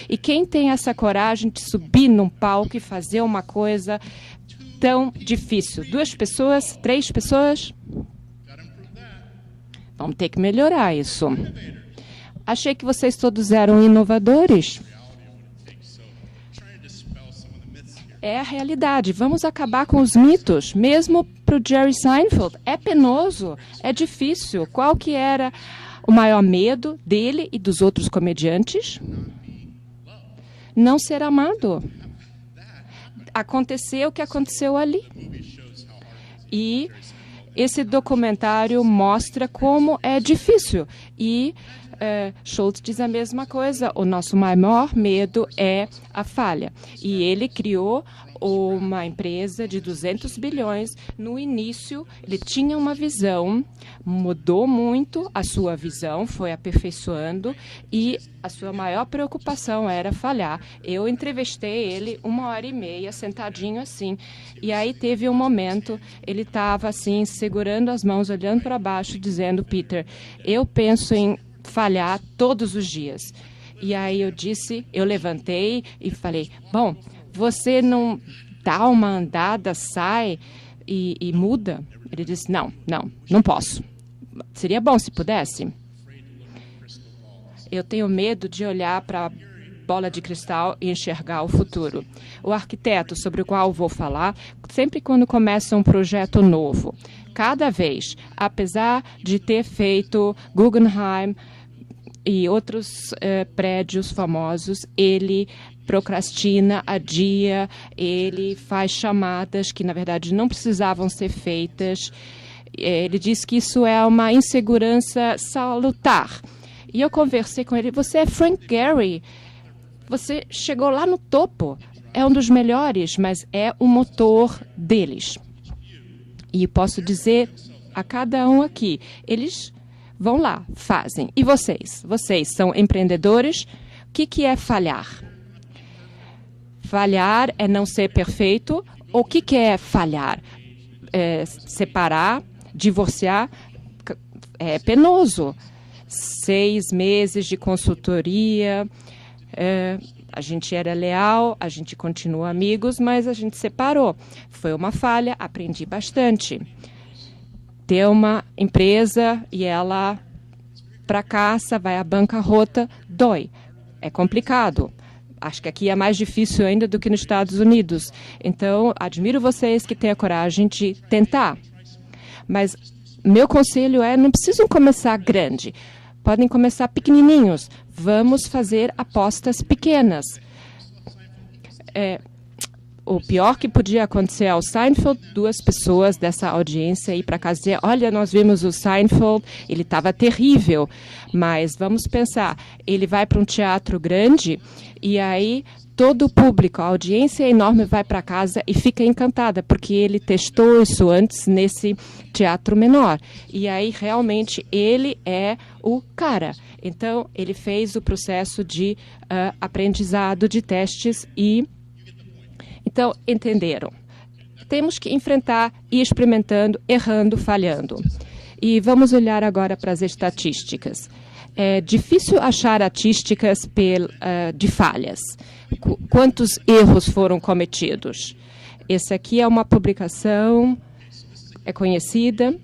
E quem tem essa coragem de subir num palco e fazer uma coisa tão difícil? 2 pessoas? 3 pessoas? Vamos ter que melhorar isso. Achei que vocês todos eram inovadores. É a realidade. Vamos acabar com os mitos. Mesmo para o Jerry Seinfeld. É penoso, é difícil. Qual que era o maior medo dele e dos outros comediantes? Não ser amado. Aconteceu o que aconteceu ali. E esse documentário mostra como é difícil. E Schultz diz a mesma coisa. O nosso maior medo é a falha. E ele criou uma empresa de 200 bilhões. No início, ele tinha uma visão, mudou muito a sua visão, foi aperfeiçoando e a sua maior preocupação era falhar. Eu entrevistei ele 1h30, sentadinho assim. E aí teve um momento, ele estava assim, segurando as mãos, olhando para baixo, dizendo, Peter, eu penso em falhar todos os dias. E aí eu levantei e falei, bom, você não dá uma andada, sai e muda? Ele disse, não posso. Seria bom se pudesse. Eu tenho medo de olhar para a bola de cristal e enxergar o futuro. O arquiteto sobre o qual vou falar, sempre quando começa um projeto novo, cada vez, apesar de ter feito Guggenheim e outros prédios famosos, ele procrastina, adia, ele faz chamadas que, na verdade, não precisavam ser feitas. Ele diz que isso é uma insegurança salutar. E eu conversei com ele, você é Frank Gehry, você chegou lá no topo, é um dos melhores, mas é o motor deles. E posso dizer a cada um aqui, eles vão lá, fazem. E vocês? Vocês são empreendedores? O que é falhar? Falhar é não ser perfeito? O que é falhar? Separar, divorciar? É penoso. 6 meses de consultoria. A gente era leal, a gente continua amigos, mas a gente separou. Foi uma falha, aprendi bastante. Ter uma empresa e ela fracassa, vai à bancarrota, dói. É complicado. Acho que aqui é mais difícil ainda do que nos Estados Unidos. Então, admiro vocês que têm a coragem de tentar. Mas meu conselho é, não precisam começar grande. Podem começar pequenininhos. Vamos fazer apostas pequenas. O pior que podia acontecer ao Seinfeld, 2 pessoas dessa audiência ir para casa e dizer, olha, nós vimos o Seinfeld, ele estava terrível, mas vamos pensar, ele vai para um teatro grande e aí todo o público, a audiência enorme vai para casa e fica encantada, porque ele testou isso antes nesse teatro menor. E aí, realmente, ele é o cara. Então, ele fez o processo de aprendizado, de testes e... Então, entenderam. Temos que enfrentar, ir experimentando, errando, falhando. E vamos olhar agora para as estatísticas. É difícil achar estatísticas de falhas. Quantos erros foram cometidos? Essa aqui é uma publicação, é conhecida.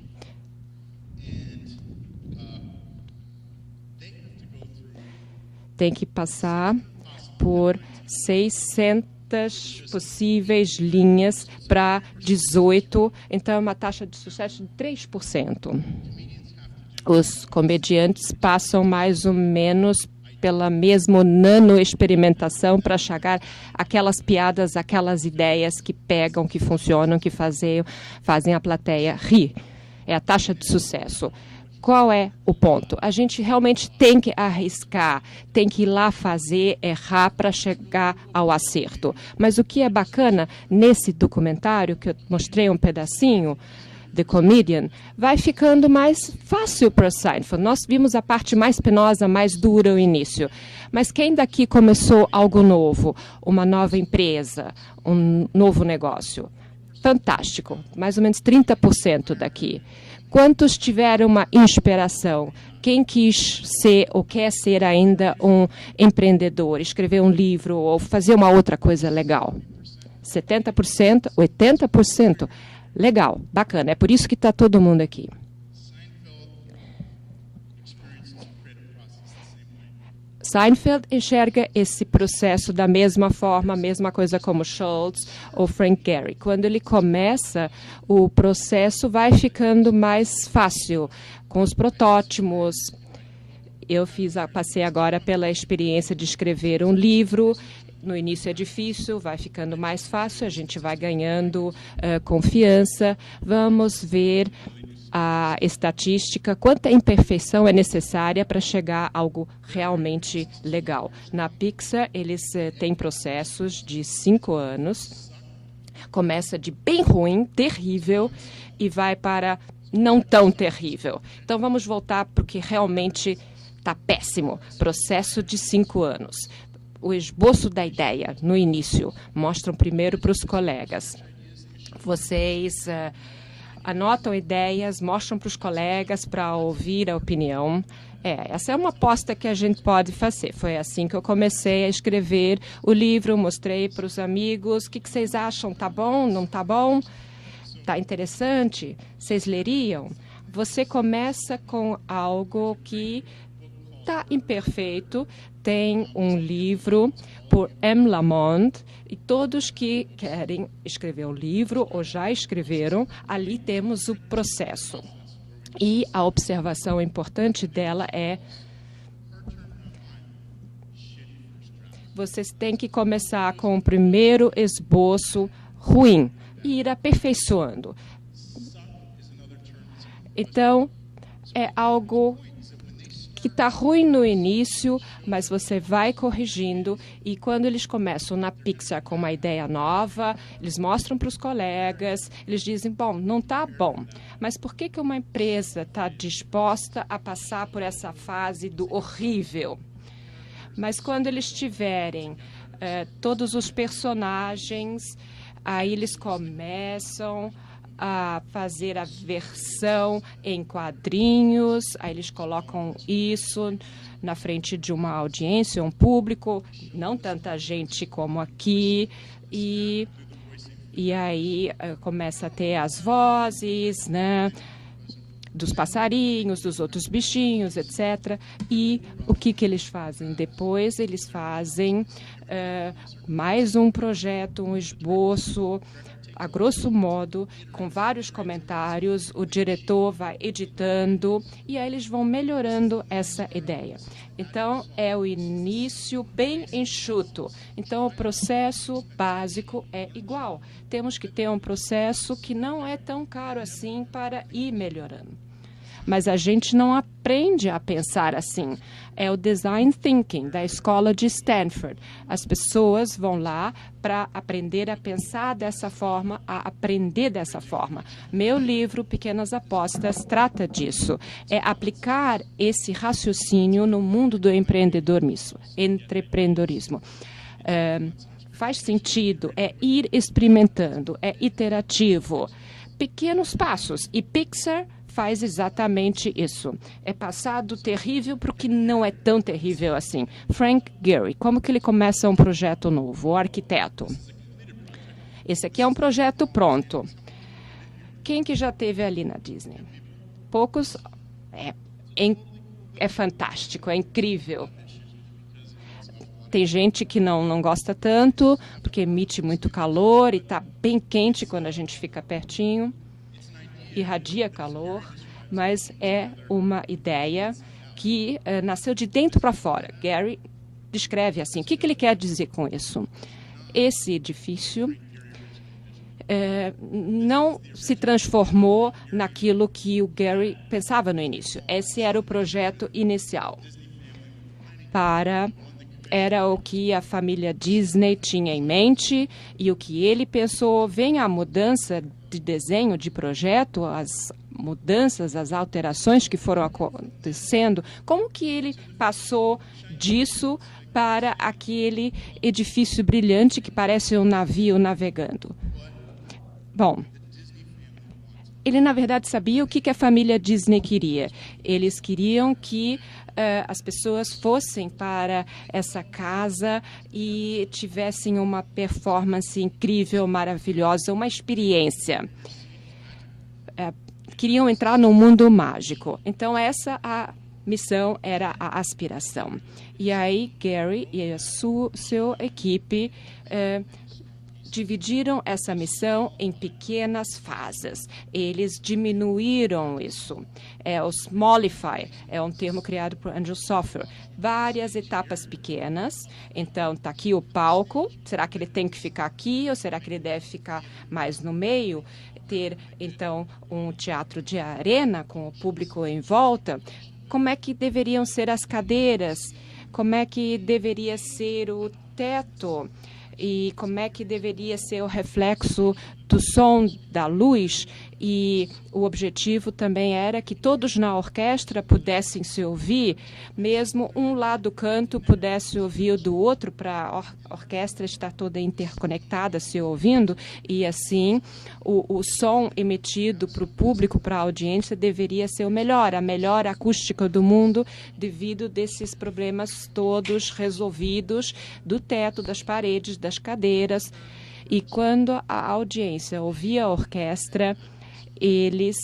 Tem que passar por 600 possíveis linhas para 18, então é uma taxa de sucesso de 3%. Os comediantes passam mais ou menos pela mesma nano-experimentação para chegar aquelas piadas, aquelas ideias que pegam, que funcionam, que fazem a plateia rir. É a taxa de sucesso. Qual é o ponto? A gente realmente tem que arriscar, tem que ir lá fazer, errar para chegar ao acerto. Mas o que é bacana nesse documentário, que eu mostrei um pedacinho, The Comedian, vai ficando mais fácil para Seinfeld. Nós vimos a parte mais penosa, mais dura, o início. Mas quem daqui começou algo novo, uma nova empresa, um novo negócio? Fantástico, mais ou menos 30% daqui. Quantos tiveram uma inspiração? Quem quis ser ou quer ser ainda um empreendedor, escrever um livro ou fazer uma outra coisa legal? 70%, 80%? Legal, bacana. É por isso que está todo mundo aqui. Seinfeld enxerga esse processo da mesma forma, a mesma coisa como Schultz ou Frank Gehry. Quando ele começa, o processo vai ficando mais fácil, com os protótipos. Eu passei agora pela experiência de escrever um livro. No início é difícil, vai ficando mais fácil, a gente vai ganhando confiança. Vamos ver a estatística, quanta imperfeição é necessária para chegar a algo realmente legal. Na Pixar, eles têm processos de 5 anos. Começa de bem ruim, terrível, e vai para não tão terrível. Então, vamos voltar para o que realmente está péssimo. Processo de 5 anos. O esboço da ideia, no início, mostram primeiro para os colegas. Vocês anotam ideias, mostram para os colegas para ouvir a opinião. Essa é uma aposta que a gente pode fazer. Foi assim que eu comecei a escrever o livro, mostrei para os amigos. O que vocês acham? Tá bom? Não tá bom? Tá interessante? Vocês leriam? Você começa com algo que está imperfeito. Tem um livro por M. Lamont, e todos que querem escrever um livro ou já escreveram, ali temos o processo. E a observação importante dela é: vocês têm que começar com o primeiro esboço ruim e ir aperfeiçoando. Então, é algo que está ruim no início, mas você vai corrigindo, e quando eles começam na Pixar com uma ideia nova, eles mostram para os colegas, eles dizem, bom, não está bom, mas por que uma empresa está disposta a passar por essa fase do horrível? Mas quando eles tiverem todos os personagens, aí eles começam a fazer a versão em quadrinhos, aí eles colocam isso na frente de uma audiência, um público, não tanta gente como aqui, e aí começa a ter as vozes, né, dos passarinhos, dos outros bichinhos, etc. E o que eles fazem? Depois eles fazem mais um projeto, um esboço, a grosso modo, com vários comentários, o diretor vai editando e aí eles vão melhorando essa ideia. Então, é o início bem enxuto. Então, o processo básico é igual. Temos que ter um processo que não é tão caro assim para ir melhorando. Mas a gente não aprende a pensar assim. É o design thinking da escola de Stanford. As pessoas vão lá para aprender a pensar dessa forma, a aprender dessa forma. Meu livro, Pequenas Apostas, trata disso. É aplicar esse raciocínio no mundo do empreendedorismo. Faz sentido, é ir experimentando, é iterativo. Pequenos passos. E Pixar faz exatamente isso. É passar do terrível para o que não é tão terrível assim. Frank Gehry, como que ele começa um projeto novo? O arquiteto. Esse aqui é um projeto pronto. Quem que já esteve ali na Disney? Poucos. É fantástico, é incrível. Tem gente que não gosta tanto, porque emite muito calor e está bem quente quando a gente fica pertinho. Irradia calor, mas é uma ideia que nasceu de dentro para fora. Gehry descreve assim, o que ele quer dizer com isso? Esse edifício não se transformou naquilo que o Gehry pensava no início. Esse era o projeto inicial para era o que a família Disney tinha em mente e o que ele pensou. Vem a mudança de desenho, de projeto, as mudanças, as alterações que foram acontecendo. Como que ele passou disso para aquele edifício brilhante que parece um navio navegando? Bom, ele, na verdade, sabia o que a família Disney queria. Eles queriam que as pessoas fossem para essa casa e tivessem uma performance incrível, maravilhosa, uma experiência. Queriam entrar no mundo mágico. Então, essa a missão era a aspiração. E aí, Gary e a sua equipe dividiram essa missão em pequenas fases. Eles diminuíram isso. O Smallify é um termo criado por Andrew Software. Várias etapas pequenas. Então, está aqui o palco. Será que ele tem que ficar aqui ou será que ele deve ficar mais no meio? Ter, então, um teatro de arena com o público em volta. Como é que deveriam ser as cadeiras? Como é que deveria ser o teto? E como é que deveria ser o reflexo do som, da luz. E o objetivo também era que todos na orquestra pudessem se ouvir, mesmo um lá do canto pudesse ouvir o do outro, para a orquestra estar toda interconectada, se ouvindo, e assim o som emitido para o público, para a audiência, deveria ser o melhor, a melhor acústica do mundo, devido desses problemas todos resolvidos do teto, das paredes, das cadeiras. E quando a audiência ouvia a orquestra, eles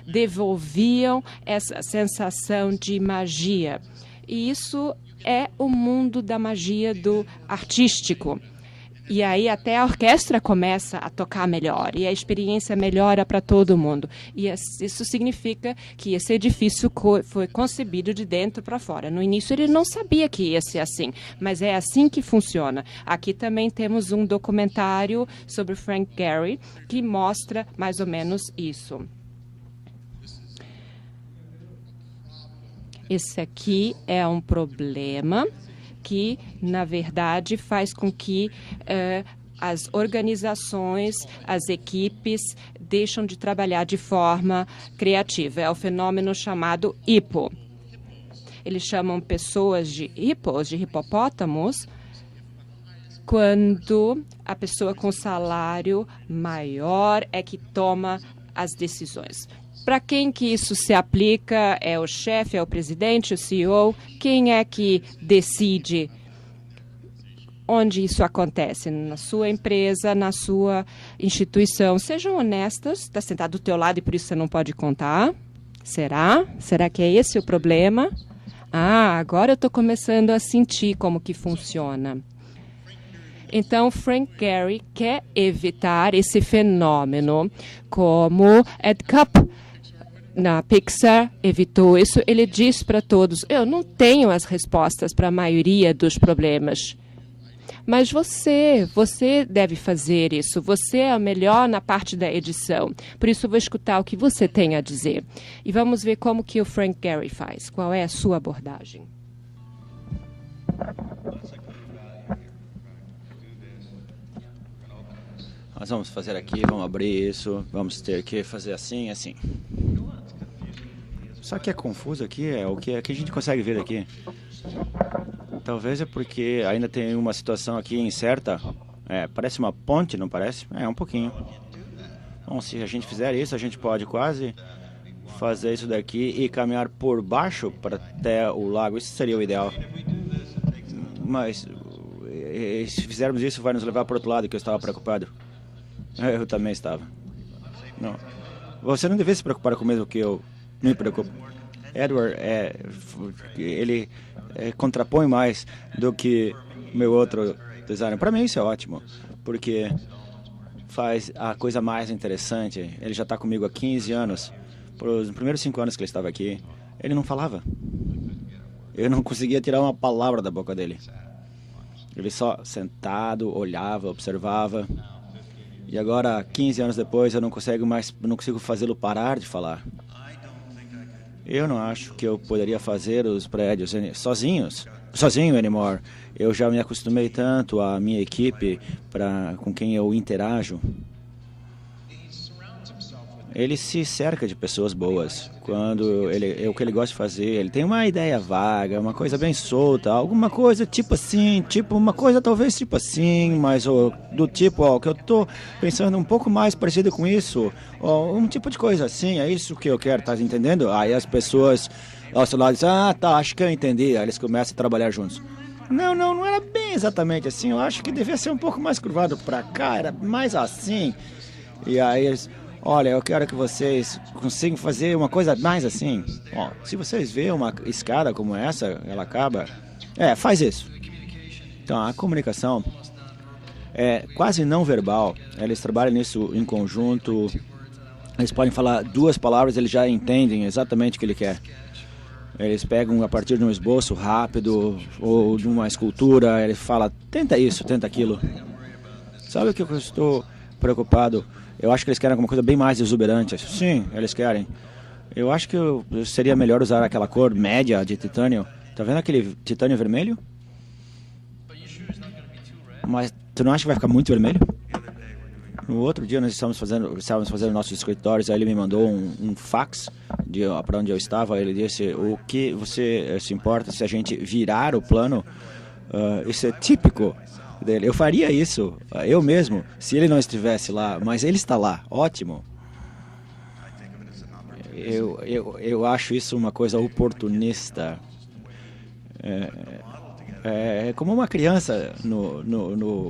devolviam essa sensação de magia. E isso é o mundo da magia do artístico. E aí até a orquestra começa a tocar melhor e a experiência melhora para todo mundo. E isso significa que esse edifício foi concebido de dentro para fora. No início ele não sabia que ia ser assim, mas é assim que funciona. Aqui também temos um documentário sobre Frank Gehry que mostra mais ou menos isso. Esse aqui é um problema que, na verdade, faz com que as organizações, as equipes deixam de trabalhar de forma criativa. É o fenômeno chamado hipo. Eles chamam pessoas de hipos, de hipopótamos, quando a pessoa com salário maior é que toma as decisões. Para quem que isso se aplica? É o chefe, é o presidente, o CEO? Quem é que decide onde isso acontece? Na sua empresa, na sua instituição. Sejam honestos. Está sentado do teu lado e por isso você não pode contar? Será? Será que é esse o problema? Agora eu estou começando a sentir como que funciona. Então, Frank Gehry quer evitar esse fenômeno, como Ed Cup na Pixar evitou isso. Ele diz para todos: eu não tenho as respostas para a maioria dos problemas, mas você deve fazer isso. Você é o melhor na parte da edição. Por isso, eu vou escutar o que você tem a dizer. E vamos ver como que o Frank Gehry faz. Qual é a sua abordagem? Nós vamos fazer aqui, vamos abrir isso, vamos ter que fazer assim, assim. Só que é confuso aqui, é o que a gente consegue ver aqui. Talvez é porque ainda tem uma situação aqui incerta. Parece uma ponte, não parece? Um pouquinho. Bom, se a gente fizer isso, a gente pode quase fazer isso daqui e caminhar por baixo para até o lago. Isso seria o ideal. Mas se fizermos isso, vai nos levar para o outro lado, que eu estava preocupado. Eu também estava. Não. Você não devia se preocupar com o mesmo que eu me preocupo. Edward, ele contrapõe mais do que meu outro designer. Para mim isso é ótimo, porque faz a coisa mais interessante. Ele já está comigo há 15 anos. Nos primeiros 5 anos que ele estava aqui, ele não falava. Eu não conseguia tirar uma palavra da boca dele. Ele só sentado, olhava, observava. E agora, 15 anos depois, eu não consigo fazê-lo parar de falar. Eu não acho que eu poderia fazer os prédios sozinhos. sozinho anymore. Eu já me acostumei tanto à minha equipe, com quem eu interajo. Ele se cerca de pessoas boas. O que ele gosta de fazer, ele tem uma ideia vaga, uma coisa bem solta, alguma coisa tipo assim, uma coisa talvez tipo assim, mas do tipo, que eu estou pensando um pouco mais parecido com isso, um tipo de coisa assim, é isso que eu quero, tá entendendo? Aí as pessoas ao seu lado dizem, tá, acho que eu entendi, aí eles começam a trabalhar juntos. Não era bem exatamente assim, eu acho que devia ser um pouco mais curvado para cá, era mais assim, e aí eles... Olha, eu quero que vocês consigam fazer uma coisa mais assim. Se vocês verem uma escada como essa, ela acaba... faz isso. Então, a comunicação é quase não verbal. Eles trabalham nisso em conjunto. Eles podem falar 2 palavras, eles já entendem exatamente o que ele quer. Eles pegam a partir de um esboço rápido ou de uma escultura, ele fala, tenta isso, tenta aquilo. Sabe o que eu estou preocupado? Eu acho que eles querem alguma coisa bem mais exuberante. Sim, eles querem. Eu acho que seria melhor usar aquela cor média de titânio. Tá vendo aquele titânio vermelho? Mas tu não acha que vai ficar muito vermelho? No outro dia nós estávamos fazendo nossos escritórios, aí ele me mandou um fax para onde eu estava. Ele disse, o que você se importa se a gente virar o plano? Isso é típico dele. Eu faria isso, eu mesmo, se ele não estivesse lá, mas ele está lá, ótimo. Eu acho isso uma coisa oportunista. É como uma criança,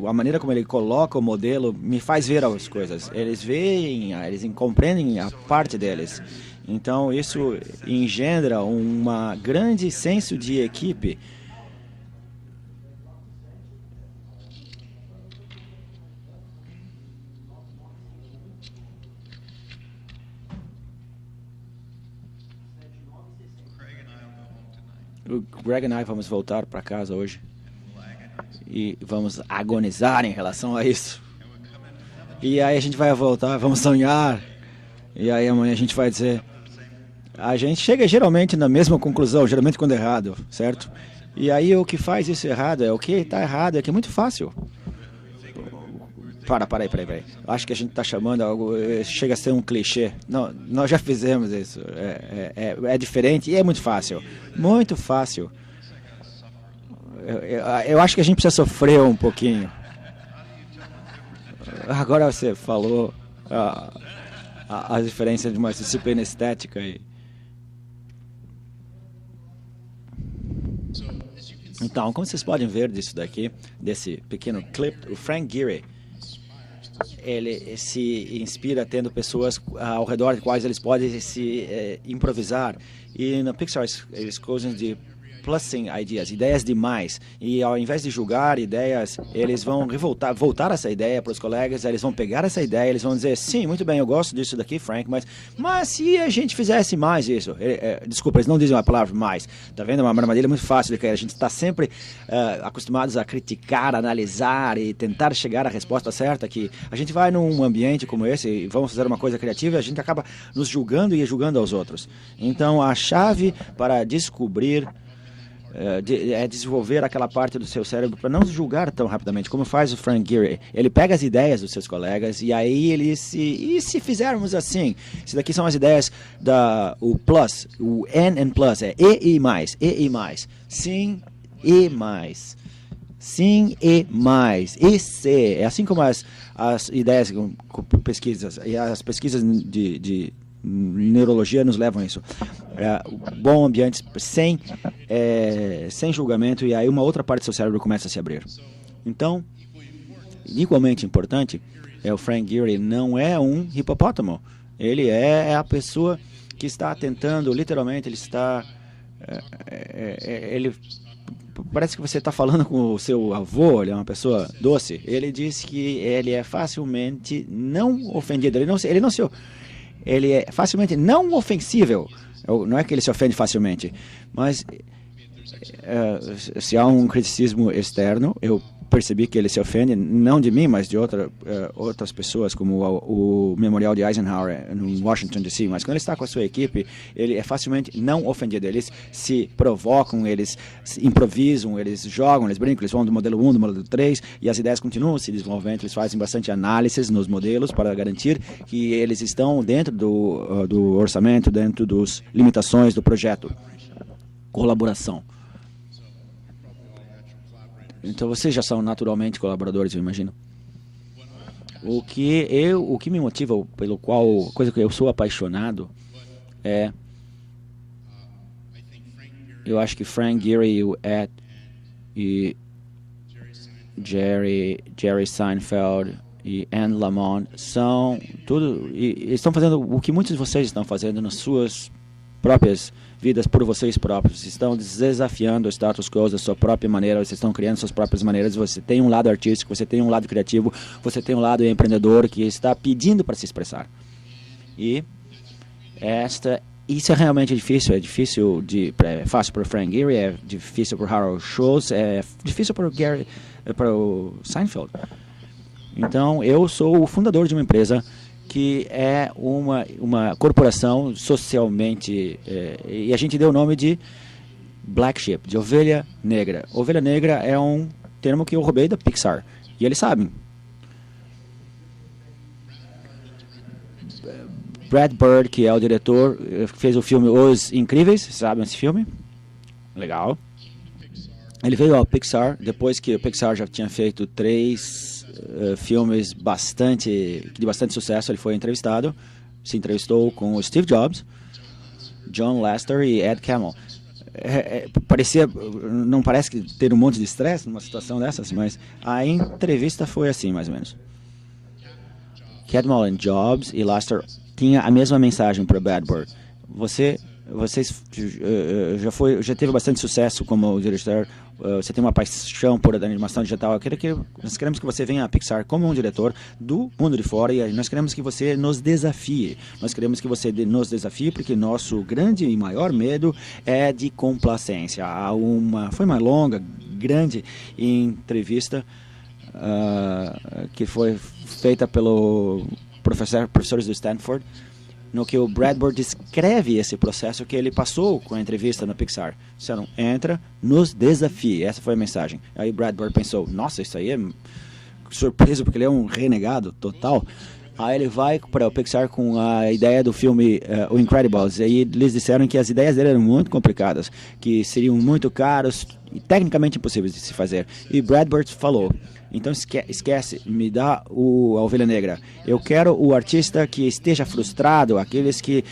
a maneira como ele coloca o modelo me faz ver as coisas. Eles veem, eles compreendem a parte deles. Então isso engendra um grande senso de equipe. O Greg e I vamos voltar para casa hoje e vamos agonizar em relação a isso. E aí a gente vai voltar, vamos sonhar. E aí amanhã a gente vai dizer... A gente chega geralmente na mesma conclusão, geralmente quando é errado, certo? E aí o que faz isso errado o que está errado, é que é muito fácil. Peraí. Acho que a gente está chamando algo, chega a ser um clichê. Não, nós já fizemos isso. É diferente e é muito fácil. Muito fácil. Eu acho que a gente precisa sofrer um pouquinho. Agora você falou a diferença de uma disciplina estética e... Então, como vocês podem ver disso daqui, desse pequeno clipe, o Frank Gehry, ele se inspira tendo pessoas ao redor de quais eles podem se improvisar. E na Pixar eles gostam de plusing ideias demais. E ao invés de julgar ideias, eles vão voltar essa ideia para os colegas, eles vão pegar essa ideia, eles vão dizer, sim, muito bem, eu gosto disso daqui, Frank, mas se a gente fizesse mais isso... Desculpa, eles não dizem a palavra mais. Tá vendo? É uma armadilha muito fácil de cair. A gente está sempre acostumados a criticar, analisar e tentar chegar à resposta certa, que a gente vai num ambiente como esse e vamos fazer uma coisa criativa e a gente acaba nos julgando e julgando aos outros. Então, a chave para descobrir... desenvolver aquela parte do seu cérebro para não julgar tão rapidamente, como faz o Frank Gehry. Ele pega as ideias dos seus colegas e aí ele se fizermos assim, isso daqui são as ideias o plus, o N and plus, E e mais, sim e mais, sim e mais, e C, é assim como as ideias com pesquisas, e as pesquisas de neurologia nos levam a isso. Bom ambiente, sem julgamento, e aí uma outra parte do seu cérebro começa a se abrir. Então, igualmente importante, o Frank Gehry não é um hipopótamo. Ele é a pessoa que está tentando, literalmente, ele parece que você está falando com o seu avô, ele é uma pessoa doce. Ele diz que ele é facilmente não ofendido. Ele é facilmente não ofensível. Não é que ele se ofende facilmente, mas se há um criticismo externo, eu percebi que ele se ofende, não de mim, mas de outras pessoas, como o Memorial de Eisenhower no Washington D.C., mas quando ele está com a sua equipe, ele é facilmente não ofendido. Eles se provocam, eles se improvisam, eles jogam, eles brincam, eles vão do modelo 1, do modelo 3, e as ideias continuam se desenvolvendo. Eles fazem bastante análises nos modelos para garantir que eles estão dentro do orçamento, dentro das limitações do projeto. Colaboração. Então vocês já são naturalmente colaboradores, eu imagino. O que me motiva, pelo qual, coisa que eu sou apaixonado, é, eu acho que Frank Gehry e o Ed e Jerry Seinfeld e Anne Lamont são tudo, e eles estão fazendo o que muitos de vocês estão fazendo nas suas próprias vidas por vocês próprios. Estão desafiando o status quo da sua própria maneira, vocês estão criando suas próprias maneiras. Você tem um lado artístico, você tem um lado criativo, você tem um lado empreendedor que está pedindo para se expressar. E isso é realmente difícil. É fácil para o Frank Gehry, é difícil para o Harold Schultz, é difícil para o Seinfeld. Então, eu sou o fundador de uma empresa que é uma corporação socialmente, e a gente deu o nome de Black Sheep, de ovelha negra. Ovelha negra é um termo que eu roubei da Pixar, e eles sabem. Brad Bird, que é o diretor, fez o filme Os Incríveis, sabem esse filme? Legal. Ele veio ao Pixar, depois que o Pixar já tinha feito 3 filmes de bastante sucesso. Ele foi entrevistado, se entrevistou com o Steve Jobs, John Lasseter e Ed Catmull. Não parece que ter um monte de estresse numa situação dessas, mas a entrevista foi assim, mais ou menos. Catmull, Jobs e Lasseter tinha a mesma mensagem para Brad Bird. Vocês já teve bastante sucesso como diretor, você tem uma paixão por animação digital. Nós queremos que você venha à Pixar como um diretor do mundo de fora, e nós queremos que você nos desafie. Nós queremos que você nos desafie porque nosso grande e maior medo é de complacência. Foi uma longa, grande entrevista que foi feita pelo professores do Stanford, no que o Brad Bird descreve esse processo que ele passou com a entrevista na Pixar. Disseram, entra, nos desafie. Essa foi a mensagem. Aí Brad Bird pensou, nossa, isso aí é surpresa, porque ele é um renegado total. Aí ele vai para o Pixar com a ideia do filme O Incredibles. E aí eles disseram que as ideias dele eram muito complicadas, que seriam muito caros e tecnicamente impossíveis de se fazer. E Brad Bird falou, então esquece, me dá a ovelha negra. Eu quero o artista que esteja frustrado, aqueles que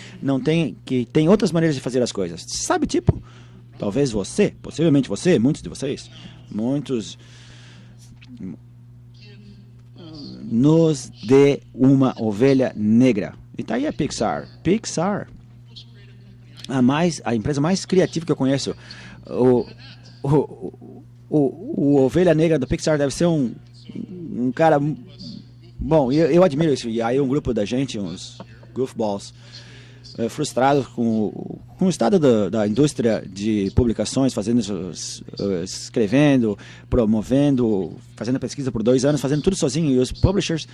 tem outras maneiras de fazer as coisas. Sabe, tipo, talvez você, possivelmente você, muitos de vocês, nos dê uma ovelha negra. E tá aí a Pixar. Pixar, a empresa mais criativa que eu conheço. O ovelha negra da Pixar deve ser um cara bom. Eu admiro isso. E aí um grupo da gente, uns goofballs, frustrados com o estado da indústria de publicações, escrevendo, promovendo, fazendo pesquisa por 2 anos, fazendo tudo sozinho. E os publishers,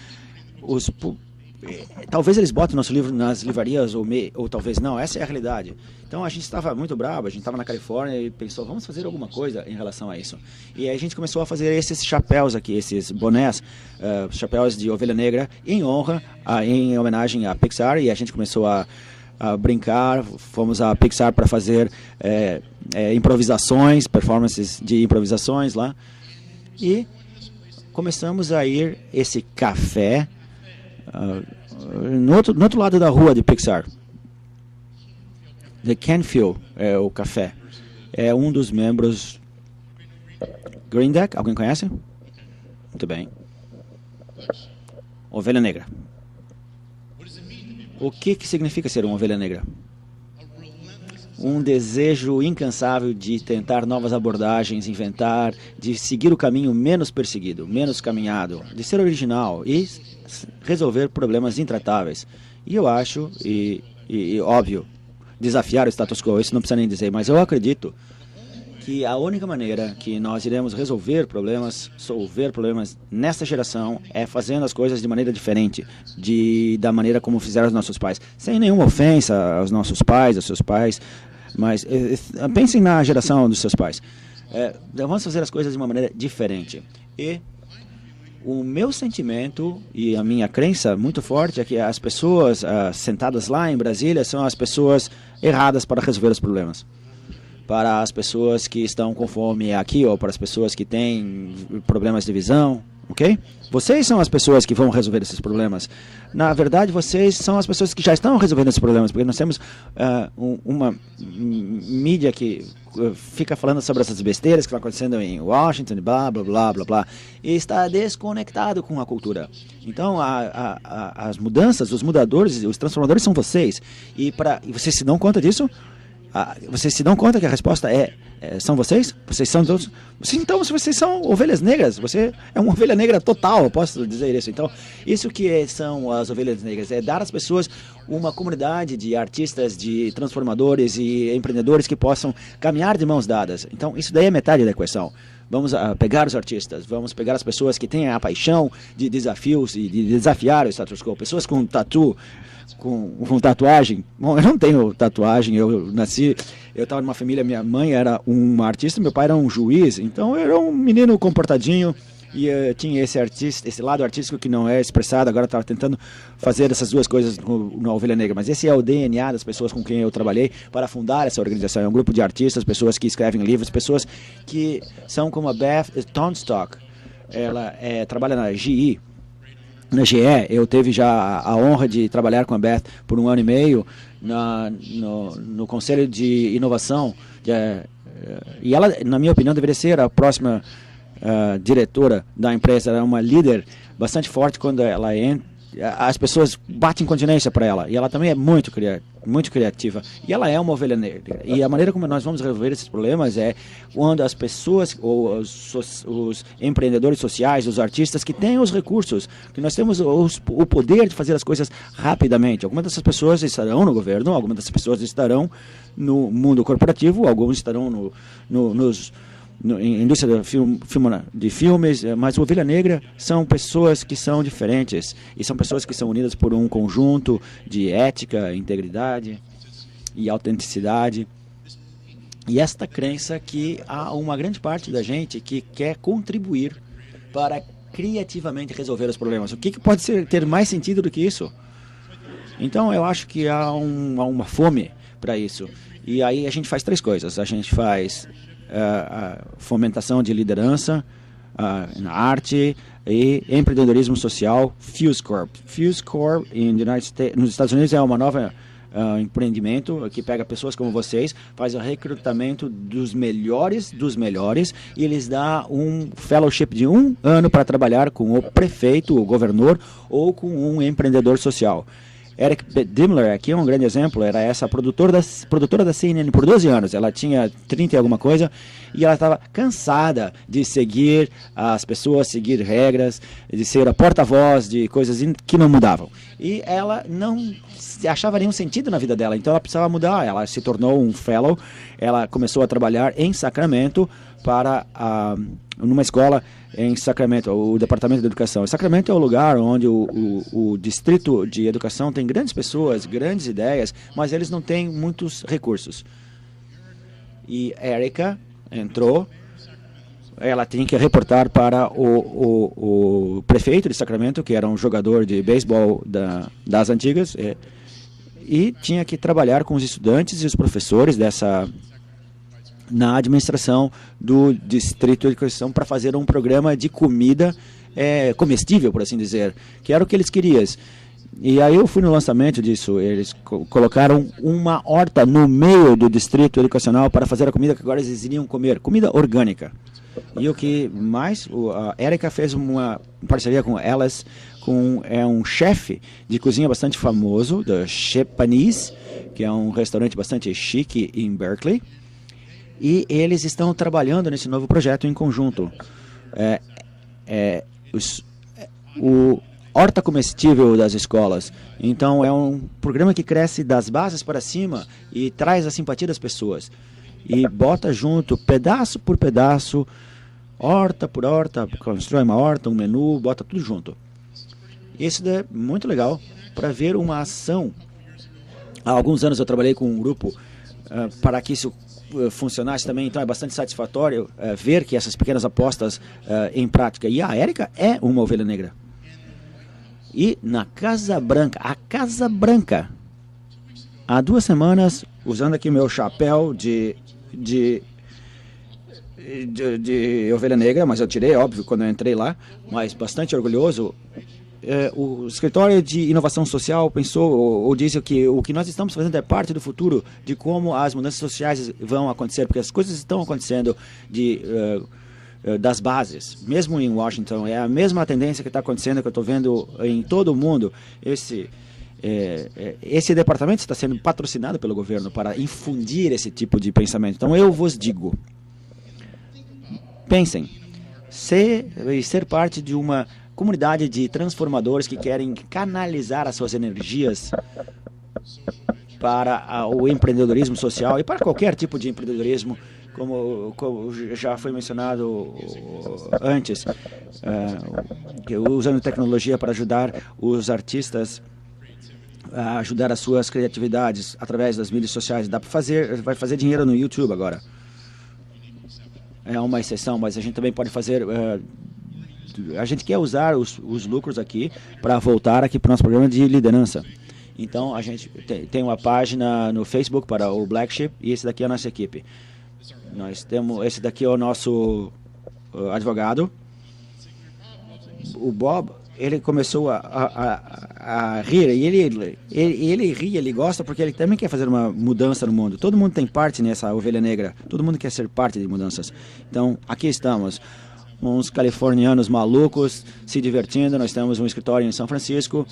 talvez eles botem nosso livro nas livrarias ou talvez não. Essa é a realidade. Então a gente estava muito bravo, a gente estava na Califórnia e pensou, vamos fazer alguma coisa em relação a isso. E aí a gente começou a fazer esses chapéus aqui, esses bonés, chapéus de ovelha negra, em homenagem à Pixar. E a gente começou a brincar, fomos à Pixar para fazer improvisações, performances de improvisações lá. E começamos a ir esse café no outro lado da rua de Pixar. The Canfield é o café. É um dos membros. Green Deck, alguém conhece? Muito bem. Ovelha negra. O que significa ser uma ovelha negra? Um desejo incansável de tentar novas abordagens, inventar, de seguir o caminho menos perseguido, menos caminhado, de ser original e resolver problemas intratáveis. E eu acho, e óbvio, desafiar o status quo, isso não precisa nem dizer, mas eu acredito que a única maneira que nós iremos solver problemas nesta geração é fazendo as coisas de maneira diferente da maneira como fizeram os nossos pais. Sem nenhuma ofensa aos nossos pais, aos seus pais, mas pensem na geração dos seus pais. Vamos fazer as coisas de uma maneira diferente. E o meu sentimento e a minha crença muito forte é que as pessoas sentadas lá em Brasília são as pessoas erradas para resolver os problemas. Para as pessoas que estão com fome aqui, ou para as pessoas que têm problemas de visão, ok? Vocês são as pessoas que vão resolver esses problemas. Na verdade, vocês são as pessoas que já estão resolvendo esses problemas, porque nós temos uma mídia que fica falando sobre essas besteiras que estão acontecendo em Washington, blá, blá, blá, blá, blá, e está desconectado com a cultura. Então, as mudanças, os mudadores, os transformadores são vocês. E vocês se dão conta disso? Vocês se dão conta que a resposta são vocês? Vocês são todos? Então, se vocês são ovelhas negras, você é uma ovelha negra total, eu posso dizer isso. Então, isso que são as ovelhas negras, é dar às pessoas uma comunidade de artistas, de transformadores e empreendedores que possam caminhar de mãos dadas. Então, isso daí é metade da equação. Vamos pegar os artistas, vamos pegar as pessoas que têm a paixão de desafios e de desafiar o status quo, pessoas com com tatuagem. Bom, eu não tenho tatuagem, eu estava numa família, minha mãe era uma artista, meu pai era um juiz, então eu era um menino comportadinho e tinha esse lado artístico que não é expressado. Agora estava tentando fazer essas duas coisas na Ovelha Negra, mas esse é o DNA das pessoas com quem eu trabalhei para fundar essa organização. É um grupo de artistas, pessoas que escrevem livros, pessoas que são como a Beth Tonstock. Ela trabalha na GE. Na GE, eu tive já a honra de trabalhar com a Beth por 1 ano e meio no Conselho de Inovação. E ela, na minha opinião, deveria ser a próxima diretora da empresa. Ela é uma líder bastante forte. Quando ela entra, as pessoas batem continência para ela. E ela também é muito criativa. E ela é uma ovelha negra. E a maneira como nós vamos resolver esses problemas é quando as pessoas, ou os empreendedores sociais, os artistas que têm os recursos, que nós temos o poder de fazer as coisas rapidamente. Algumas dessas pessoas estarão no governo, algumas dessas pessoas estarão no mundo corporativo, alguns estarão em indústria de filmes, mas Ovelha Negra são pessoas que são diferentes e são pessoas que são unidas por um conjunto de ética, integridade e autenticidade. E esta crença que há uma grande parte da gente que quer contribuir para criativamente resolver os problemas. O que pode ter mais sentido do que isso? Então eu acho que há uma fome para isso. E aí a gente faz 3 coisas. A gente faz a fomentação de liderança na arte e empreendedorismo social. Fuse Corp nos Estados Unidos é uma nova empreendimento que pega pessoas como vocês, faz o recrutamento dos melhores e eles dão um fellowship de 1 ano para trabalhar com o prefeito, o governador ou com um empreendedor social. Eric Dimmler aqui é um grande exemplo. Era essa produtora da CNN por 12 anos. Ela tinha 30 e alguma coisa e ela estava cansada de seguir as pessoas, seguir regras, de ser a porta-voz de coisas que não mudavam. E ela não achava nenhum sentido na vida dela, então ela precisava mudar. Ela se tornou um fellow, ela começou a trabalhar em Sacramento numa escola em Sacramento, o Departamento de Educação. Sacramento é o lugar onde o Distrito de Educação tem grandes pessoas, grandes ideias, mas eles não têm muitos recursos. E Erica entrou, ela tinha que reportar para o prefeito de Sacramento, que era um jogador de beisebol das antigas, e tinha que trabalhar com os estudantes e os professores na administração do Distrito de Educação para fazer um programa de comida comestível, por assim dizer, que era o que eles queriam. E aí eu fui no lançamento disso. Eles colocaram uma horta no meio do Distrito Educacional para fazer a comida que agora eles iriam comer, comida orgânica. E o que mais, a Erica fez uma parceria com elas, um chefe de cozinha bastante famoso, da Chez Panisse, que é um restaurante bastante chique em Berkeley. E eles estão trabalhando nesse novo projeto em conjunto. O Horta Comestível das Escolas. Então, é um programa que cresce das bases para cima e traz a simpatia das pessoas. e bota junto, pedaço por pedaço, horta por horta, constrói uma horta, um menu, bota tudo junto. Isso é muito legal para ver uma ação. Há alguns anos eu trabalhei com um grupo para que isso funcionasse também, então é bastante satisfatório ver que essas pequenas apostas em prática. E a Érica é uma ovelha negra. E na Casa Branca, a Casa Branca, há 2 semanas, usando aqui meu chapéu de ovelha negra, mas eu tirei, óbvio, quando eu entrei lá, mas bastante orgulhoso. O escritório de inovação social pensou ou disse que o que nós estamos fazendo é parte do futuro de como as mudanças sociais vão acontecer, porque as coisas estão acontecendo das bases, mesmo em Washington. É a mesma tendência que está acontecendo, que eu estou vendo em todo o mundo. Esse departamento está sendo patrocinado pelo governo para infundir esse tipo de pensamento. Então eu vos digo, pensem, ser parte de uma comunidade de transformadores que querem canalizar as suas energias para o empreendedorismo social e para qualquer tipo de empreendedorismo, como já foi mencionado antes, usando tecnologia para ajudar os artistas a ajudar as suas criatividades através das mídias sociais. Vai fazer dinheiro no YouTube agora. É uma exceção, mas a gente também pode fazer... a gente quer usar os lucros aqui para voltar aqui para o nosso programa de liderança. Então, a gente tem uma página no Facebook para o Black Sheep e esse daqui é a nossa equipe. Esse daqui é o nosso advogado. O Bob, ele começou a rir, e ele ri, ele gosta porque ele também quer fazer uma mudança no mundo. Todo mundo tem parte nessa ovelha negra, todo mundo quer ser parte de mudanças. Então, aqui estamos, uns californianos malucos se divertindo. Nós temos um escritório em São Francisco,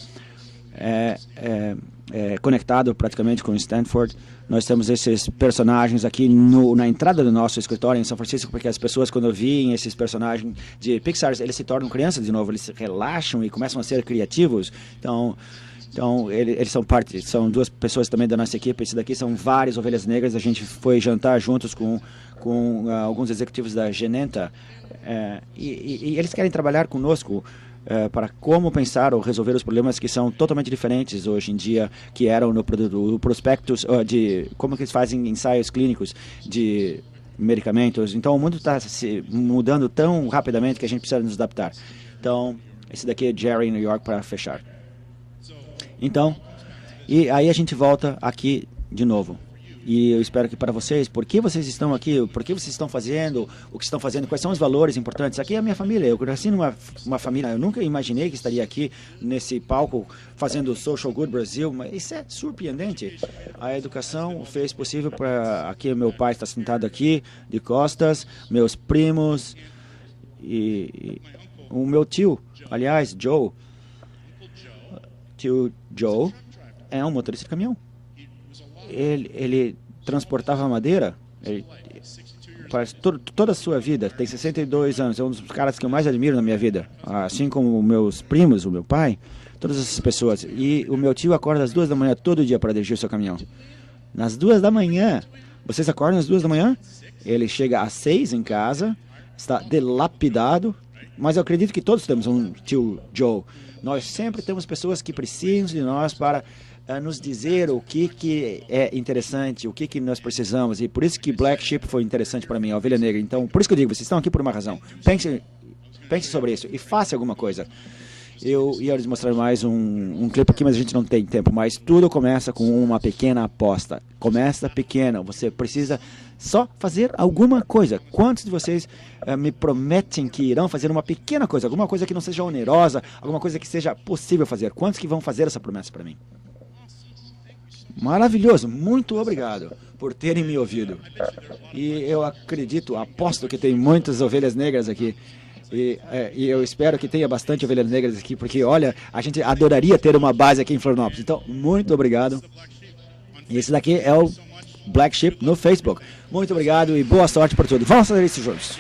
conectado praticamente com Stanford. Nós temos esses personagens aqui na entrada do nosso escritório em São Francisco, porque as pessoas, quando veem esses personagens de Pixar, eles se tornam crianças de novo, eles relaxam e começam a ser criativos. Então eles são parte, são 2 pessoas também da nossa equipe. Esse daqui são várias ovelhas negras. A gente foi jantar juntos com alguns executivos da Genenta, e eles querem trabalhar conosco para como pensar ou resolver os problemas que são totalmente diferentes hoje em dia, que eram no prospectus de como que eles fazem ensaios clínicos de medicamentos. Então o mundo está se mudando tão rapidamente que a gente precisa nos adaptar. Então esse daqui é Jerry em New York para fechar. Então, e aí a gente volta aqui de novo. E eu espero que para vocês, por que vocês estão aqui, por que vocês estão fazendo o que estão fazendo, quais são os valores importantes. Aqui é a minha família, eu cresci numa família, eu nunca imaginei que estaria aqui nesse palco fazendo Social Good Brasil, mas isso é surpreendente. A educação fez possível para... Aqui meu pai está sentado aqui, de costas, meus primos e o meu tio, aliás, tio Joe, é um motorista de caminhão. Ele transportava madeira toda a sua vida. Tem 62 anos. É um dos caras que eu mais admiro na minha vida. Assim como meus primos, o meu pai, todas essas pessoas. E o meu tio acorda às 2 da manhã todo dia para dirigir o seu caminhão. Nas 2 da manhã. Vocês acordam às 2 da manhã? Ele chega às 6 em casa, está dilapidado. Mas eu acredito que todos temos um tio Joe. Nós sempre temos pessoas que precisam de nós para nos dizer o que é interessante, o que nós precisamos. E por isso que Black Sheep foi interessante para mim, a ovelha negra. Então, por isso que eu digo, vocês estão aqui por uma razão. Pense sobre isso e faça alguma coisa. Eu ia lhes mostrar mais um clipe aqui, mas a gente não tem tempo. Mas tudo começa com uma pequena aposta. Começa pequena. Você precisa só fazer alguma coisa. Quantos de vocês me prometem que irão fazer uma pequena coisa? Alguma coisa que não seja onerosa, alguma coisa que seja possível fazer. Quantos que vão fazer essa promessa para mim? Maravilhoso, muito obrigado por terem me ouvido. E eu aposto que tem muitas ovelhas negras aqui. E eu espero que tenha bastante ovelhas negras aqui, porque olha, a gente adoraria ter uma base aqui em Florianópolis. Então, muito obrigado. E esse daqui é o Black Sheep no Facebook. Muito obrigado e boa sorte para todos. Vamos fazer isso juntos.